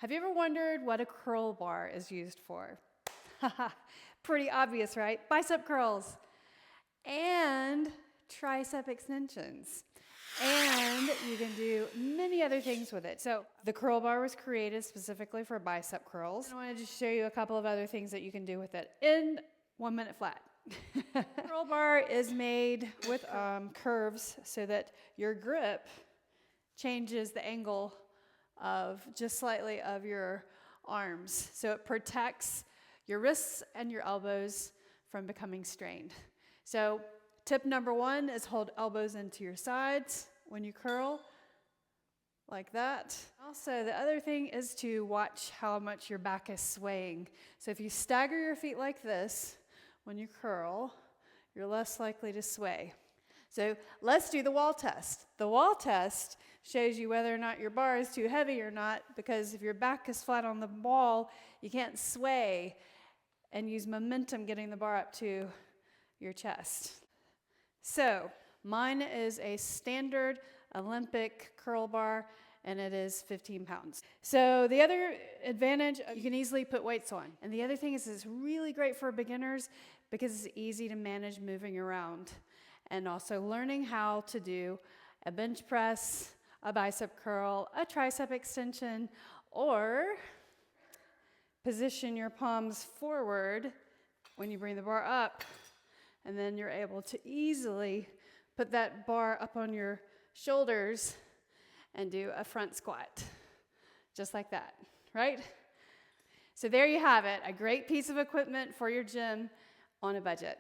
Have you ever wondered what a curl bar is used for? Pretty obvious, right? Bicep curls and tricep extensions. And you can do many other things with it. So the curl bar was created specifically for bicep curls. I wanted to show you a couple of other things that you can do with it in 1 minute flat. Curl bar is made with curves so that your grip changes the angle of just slightly of your arms. So it protects your wrists and your elbows from becoming strained. So tip number 1 is hold elbows into your sides when you curl, like that. Also, the other thing is to watch how much your back is swaying. So if you stagger your feet like this, when you curl, you're less likely to sway. So let's do the wall test. The wall test shows you whether or not your bar is too heavy or not, because if your back is flat on the wall, you can't sway and use momentum getting the bar up to your chest. So mine is a standard Olympic curl bar, and it is 15 pounds. So the other advantage, you can easily put weights on. And the other thing is it's really great for beginners because it's easy to manage moving around. And also learning how to do a bench press, a bicep curl, a tricep extension, or position your palms forward when you bring the bar up, and then you're able to easily put that bar up on your shoulders and do a front squat, just like that, right? So there you have it, a great piece of equipment for your gym on a budget.